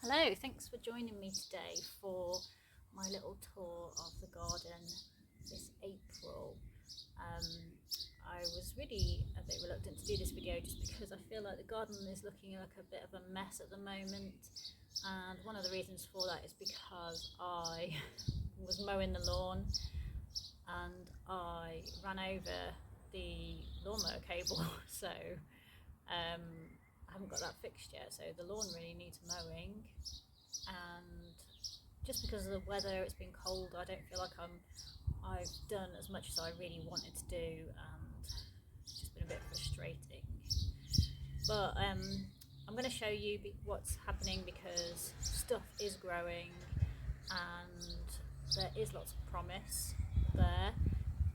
Hello, thanks for joining me today for my little tour of the garden this April. Um, I was really a bit reluctant to do this video just because I feel like the garden is looking like a bit of a mess at the moment, and one of the reasons for that is because I was mowing the lawn and I ran over the lawnmower cable so I haven't got that fixed yet, so the lawn really needs mowing. And just because of the weather, it's been cold, I don't feel like I've done as much as I really wanted to do, and it's just been a bit frustrating. But I'm going to show you what's happening because stuff is growing and there is lots of promise there,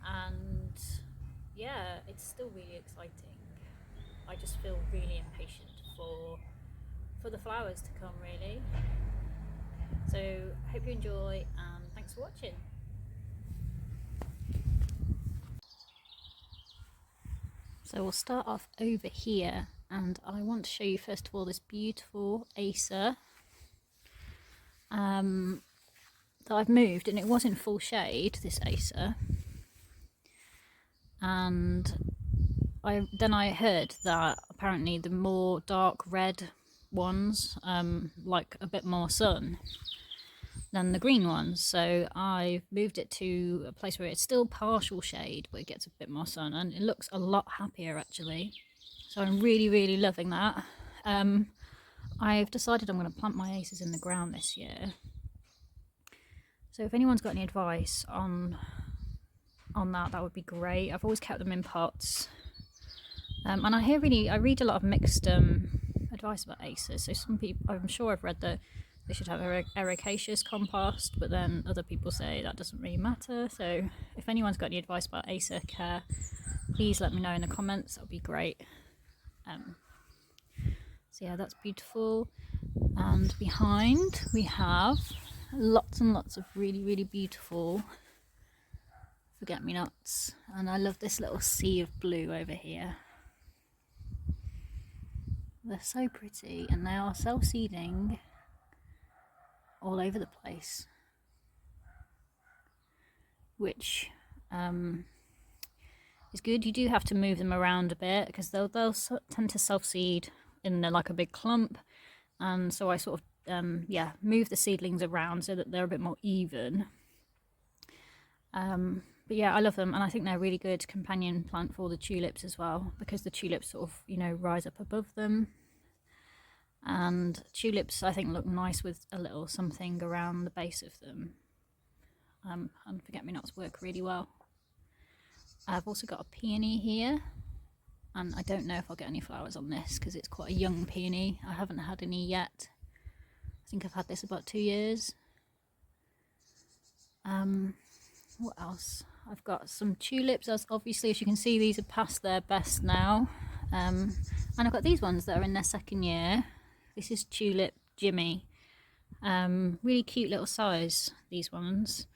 and yeah, it's still really exciting. I just feel really impatient for the flowers to come, really. So hope you enjoy, and thanks for watching. So we'll start off over here, and I want to show you first of all this beautiful Acer that I've moved, and it was in full shade, this Acer, and then I heard that apparently the more dark red ones like a bit more sun than the green ones, so I moved it to a place where it's still partial shade but it gets a bit more sun, and it looks a lot happier actually, so I'm really loving that. I've decided I'm going to plant my Aces in the ground this year, so if anyone's got any advice on that would be great. I've always kept them in pots. And I read a lot of mixed advice about Aces. So some people, I'm sure I've read that they should have ericaceous compost, but then other people say that doesn't really matter. So if anyone's got any advice about Acer care, please let me know in the comments. That would be great. So yeah, that's beautiful. And behind we have lots and lots of really beautiful forget-me-nots. And I love this little sea of blue over here. They're so pretty, and they are self-seeding all over the place, which is good. You do have to move them around a bit because they'll tend to self-seed in like a big clump, and so I sort of move the seedlings around so that they're a bit more even. But yeah, I love them, and I think they're a really good companion plant for the tulips as well, because the tulips sort of, rise up above them. And tulips, I think, look nice with a little something around the base of them. And forget-me-nots work really well. I've also got a peony here, and I don't know if I'll get any flowers on this because it's quite a young peony. I haven't had any yet. I think I've had this about 2 years. What else? I've got some tulips, as obviously, as you can see, these are past their best now. And I've got these ones that are in their second year. This is Tulip Jimmy. Really cute little size, these ones.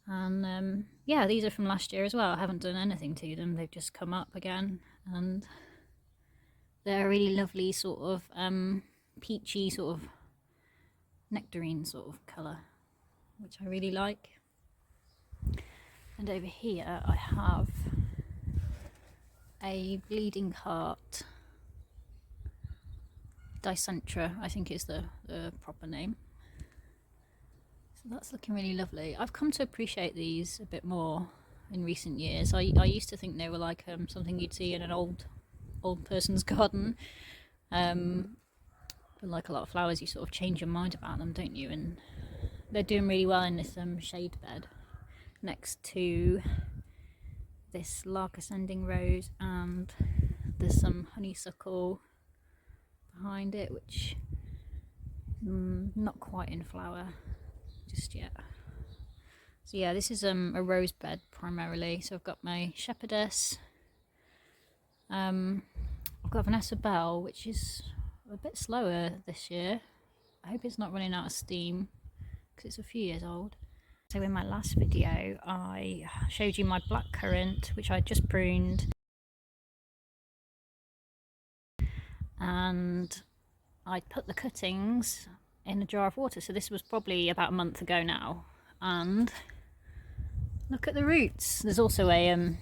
And yeah, these are from last year as well. I haven't done anything to them, they've just come up again, and they're a really lovely sort of peachy sort of nectarine sort of colour, which I really like. And over here I have a bleeding heart, Dicentra, I think is the proper name. So that's looking really lovely. I've come to appreciate these a bit more in recent years. I used to think they were like something you'd see in an old person's garden. But like a lot of flowers, you sort of change your mind about them, don't you? And they're doing really well in this shade bed next to this lark ascending rose, and there's some honeysuckle behind it, which not quite in flower just yet. So yeah, this is a rose bed primarily. So I've got my shepherdess, I've got Vanessa Bell, which is a bit slower this year. I hope it's not running out of steam because it's a few years old. So in my last video I showed you my blackcurrant, which I just pruned, and I put the cuttings in a jar of water. So this was probably about a month ago now. And look at the roots. There's also a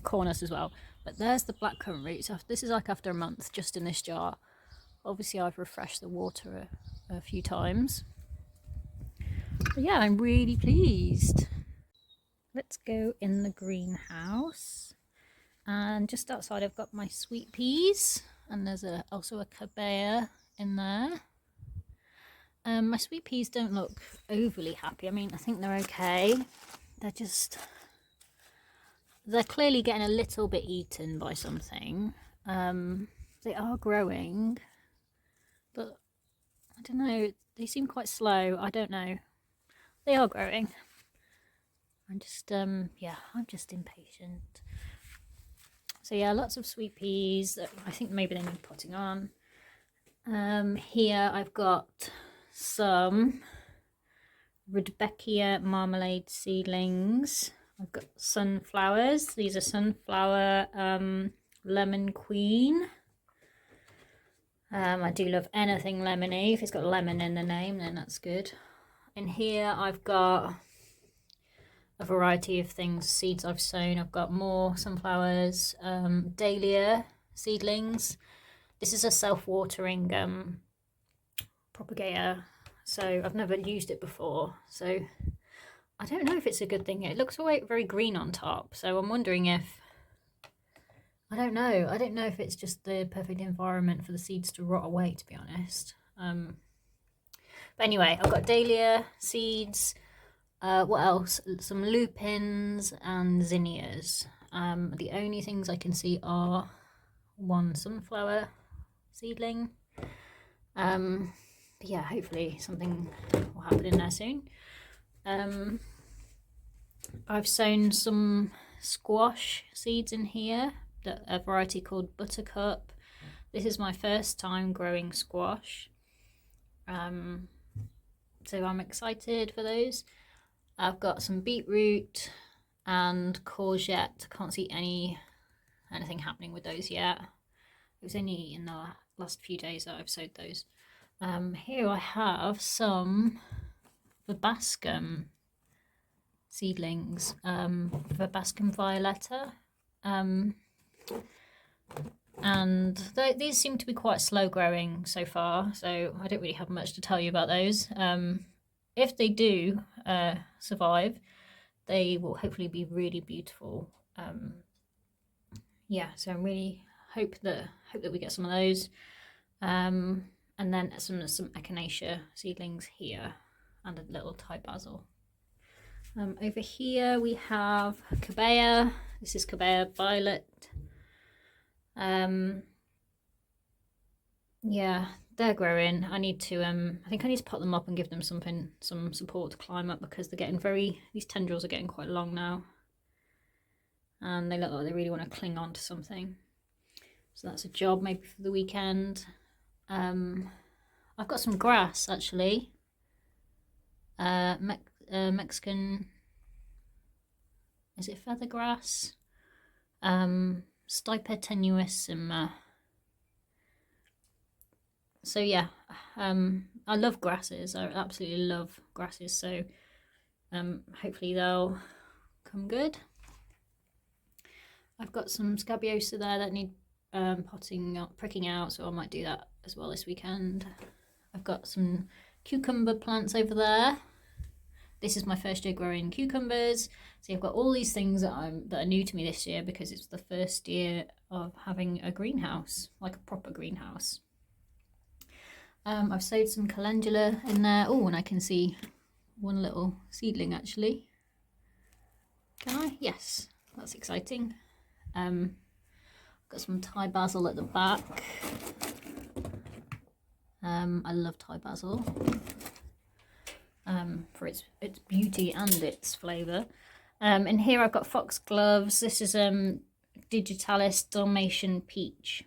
cornus as well. But there's the blackcurrant roots. This is like after a month just in this jar. Obviously I've refreshed the water a few times. But yeah, I'm really pleased. Let's go in the greenhouse. And just outside I've got my sweet peas. And there's also a cabea in there. My sweet peas don't look overly happy. I mean, I think they're okay. They're clearly getting a little bit eaten by something. They are growing, but I don't know, they seem quite slow. I don't know. They are growing. I'm just, yeah, I'm just impatient. So yeah, lots of sweet peas. I think maybe they need potting on. Here I've got some Rudbeckia marmalade seedlings. I've got sunflowers. These are sunflower lemon queen. I do love anything lemony. If it's got lemon in the name, then that's good. In here I've got a variety of things, seeds I've sown. I've got more sunflowers, dahlia seedlings. This is a self-watering propagator, so I've never used it before, so I don't know if it's a good thing. It looks very green on top, so I'm wondering if, I don't know if it's just the perfect environment for the seeds to rot away, to be honest. But anyway, I've got dahlia seeds. What else? Some lupins and zinnias. The only things I can see are one sunflower seedling. But yeah, hopefully something will happen in there soon. I've sown some squash seeds in here, a variety called Buttercup. This is my first time growing squash, so I'm excited for those. I've got some beetroot and courgette. Can't see anything happening with those yet. It was only in the last few days that I've sowed those. Here I have some verbascum seedlings, verbascum violetta, and these seem to be quite slow growing so far, so I don't really have much to tell you about those. If they do survive, they will hopefully be really beautiful. Yeah, so I really hope that we get some of those. And then some echinacea seedlings here, and a little Thai basil. Over here we have cabea. This is cabea violet. Yeah, they're growing. I need to I think I need to pot them up and give them some support to climb up, because they're getting these tendrils are getting quite long now, and they look like they really want to cling on to something. So that's a job maybe for the weekend. I've got some grass actually. Mexican, is it feather grass? Stipe tenuissima. So yeah, I love grasses. I absolutely love grasses. So hopefully they'll come good. I've got some scabiosa there that need pricking out, so I might do that as well this weekend. I've got some cucumber plants over there. This is my first year growing cucumbers. So I've got all these things that are new to me this year, because it's the first year of having a greenhouse, like a proper greenhouse. I've sowed some calendula in there. Oh, and I can see one little seedling actually. Can I? Yes, that's exciting. Got some Thai basil at the back. I love Thai basil for its beauty and its flavour. And here I've got foxgloves. This is Digitalis Dalmatian peach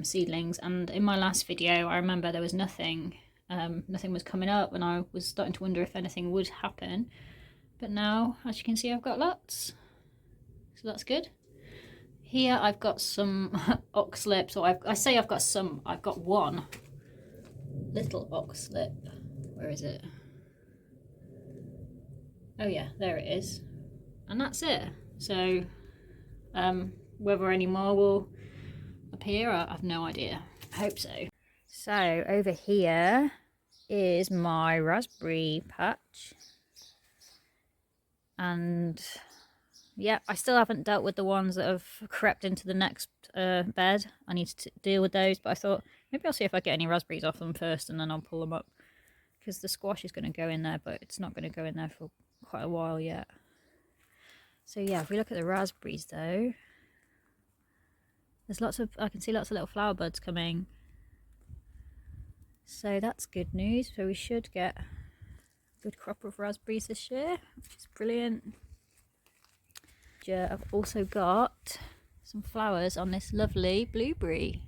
seedlings, and in my last video I remember there was nothing was coming up, and I was starting to wonder if anything would happen, but now, as you can see, I've got lots, so that's good. Here I've got some oxlips, or I say I've got some, I've got one. little oxlip. Where is it? Oh yeah, there it is. And that's it. So whether any more will appear, I have no idea. I hope so. So over here is my raspberry patch. And yeah, I still haven't dealt with the ones that have crept into the next bed. I need to deal with those, but I thought maybe I'll see if I get any raspberries off them first and then I'll pull them up. Because the squash is going to go in there, but it's not going to go in there for quite a while yet. So yeah, if we look at the raspberries though, there's I can see lots of little flower buds coming. So that's good news. So we should get a good crop of raspberries this year, which is brilliant. I've also got some flowers on this lovely blueberry.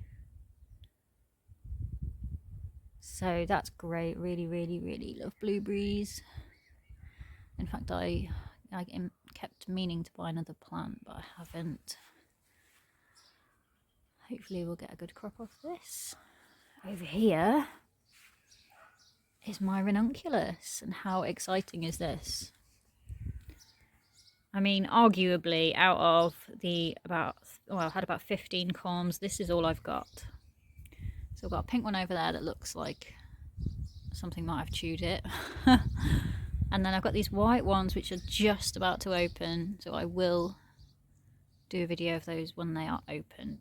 So that's great. Really, really, really love blueberries. In fact, I kept meaning to buy another plant, but I haven't. Hopefully we'll get a good crop off this. Over here is my ranunculus, and how exciting is this? I mean, arguably out of the I had about 15 corms, this is all I've got. So I've got a pink one over there that looks like something might have chewed it. And then I've got these white ones which are just about to open, so I will do a video of those when they are open.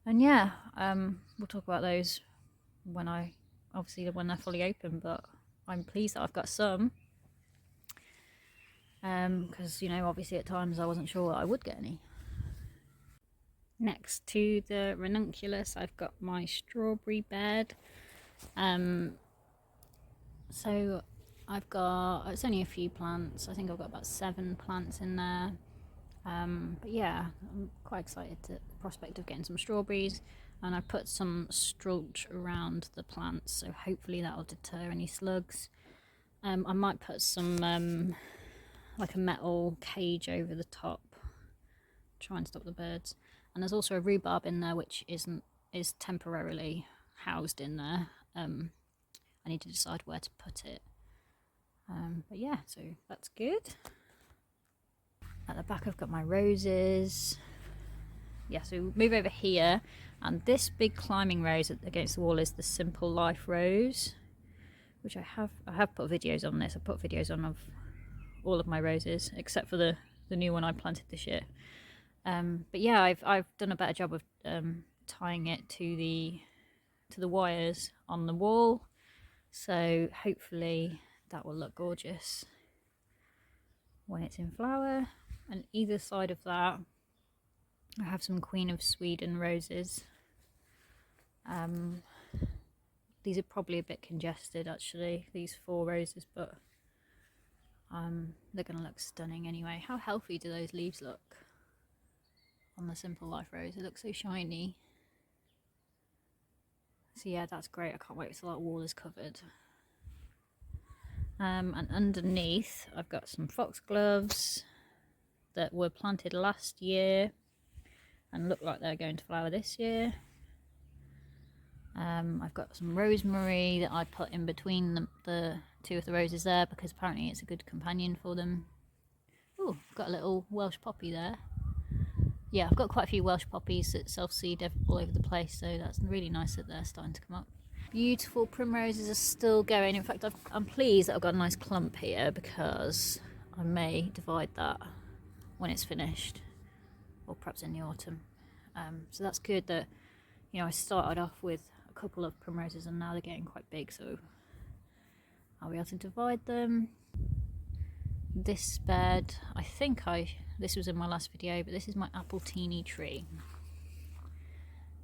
And yeah, we'll talk about those when they're fully open, but I'm pleased that I've got some. Because, you know, obviously at times I wasn't sure that I would get any. Next to the ranunculus, I've got my strawberry bed. So it's only a few plants. I think I've got about 7 plants in there. But yeah, I'm quite excited at the prospect of getting some strawberries, and I put some mulch around the plants, so hopefully that will deter any slugs. I might put some like a metal cage over the top, try and stop the birds. And there's also a rhubarb in there which is temporarily housed in there. I need to decide where to put it. But yeah, so that's good. At the back I've got my roses. Yeah, so move over here, and this big climbing rose against the wall is the Simple Life rose, which I have put videos on this. I put videos on of all of my roses except for the new one I planted this year. But yeah, I've done a better job of tying it to the wires on the wall, so hopefully that will look gorgeous when it's in flower. And either side of that I have some Queen of Sweden roses. These are probably a bit congested actually, these 4 roses, but they're going to look stunning anyway. How healthy do those leaves look on the Simple Life rose? They look so shiny. So yeah, that's great. I can't wait till that wall is covered. And underneath I've got some foxgloves that were planted last year and look like they're going to flower this year. I've got some rosemary that I put in between the 2 of the roses there because apparently it's a good companion for them. Oh, I've got a little Welsh poppy there. Yeah, I've got quite a few Welsh poppies that self-seed all over the place, so that's really nice that they're starting to come up. Beautiful primroses are still going. In fact, I'm pleased that I've got a nice clump here because I may divide that when it's finished, or perhaps in the autumn. So that's good that, you know, I started off with a couple of primroses and now they're getting quite big, so I'll be able to divide them. This bed, I think this was in my last video, but this is my apple teeny tree.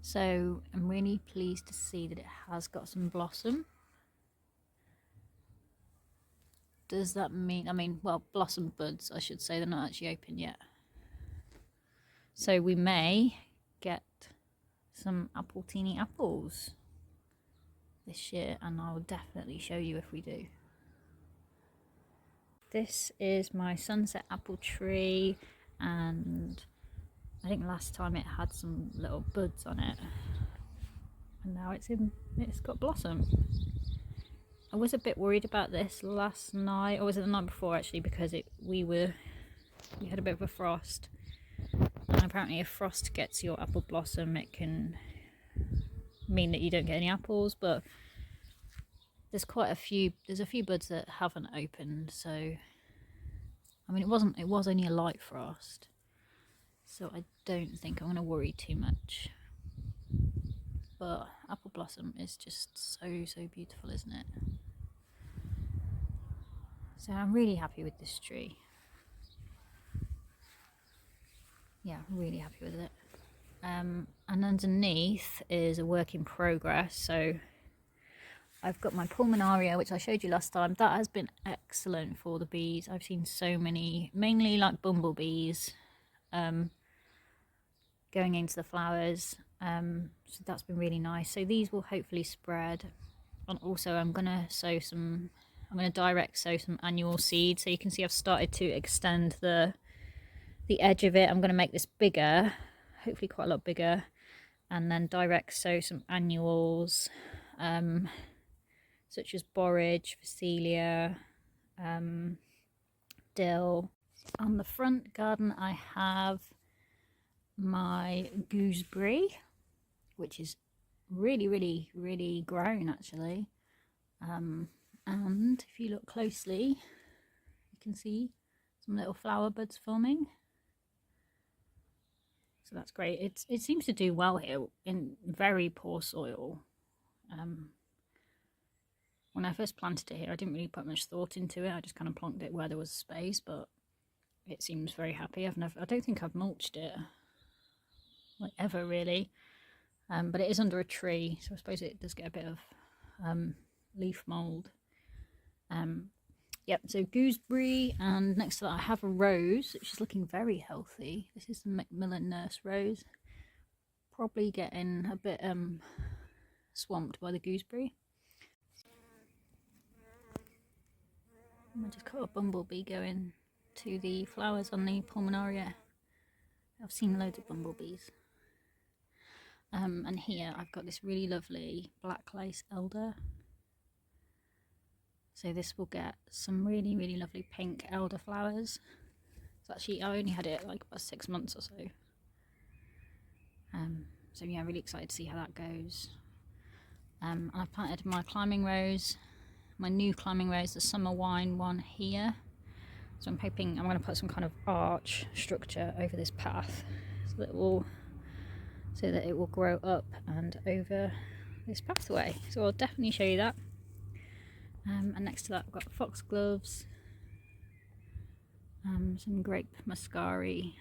So I'm really pleased to see that it has got some blossom. Does that mean, well, blossom buds, I should say, they're not actually open yet. So we may get some apple teeny apples this year, and I will definitely show you if we do. This is my sunset apple tree, and I think last time it had some little buds on it. and now it's got blossom. I was a bit worried about this last night, or was it the night before actually, because we had a bit of a frost, and apparently if frost gets your apple blossom, it can mean that you don't get any apples, but there's a few buds that haven't opened, so I mean it was only a light frost, so I don't think I'm going to worry too much. But apple blossom is just so beautiful, isn't it? So I'm really happy with this tree. Yeah, really happy with it. And underneath is a work in progress. So I've got my pulmonaria, which I showed you last time. That has been excellent for the bees. I've seen so many, mainly like bumblebees, going into the flowers. So that's been really nice. So these will hopefully spread. And also I'm going to direct sow some annual seed. So you can see I've started to extend the edge of it. I'm going to make this bigger, hopefully quite a lot bigger, and then direct sow some annuals, such as borage, phacelia, dill. On the front garden I have my gooseberry, which is really grown actually, and if you look closely you can see some little flower buds forming. So that's great. It seems to do well here in very poor soil. When I first planted it here, I didn't really put much thought into it. I just kind of plonked it where there was space, but it seems very happy. I don't think I've mulched it, like, ever really. But it is under a tree, so I suppose it does get a bit of leaf mould. Yep, so gooseberry, and next to that I have a rose, which is looking very healthy. This is the Macmillan Nurse Rose. Probably getting a bit swamped by the gooseberry. I just caught a bumblebee going to the flowers on the pulmonaria. I've seen loads of bumblebees. And here I've got this really lovely black lace elder. So this will get some really lovely pink elder flowers. So actually I only had it like about 6 months or so. So yeah, really excited to see how that goes. I planted my climbing rose, my new climbing rose, the summer wine one here. So I'm hoping I'm going to put some kind of arch structure over this path so that it will grow up and over this pathway. So I'll definitely show you that. And next to that I've got foxgloves, some grape muscari,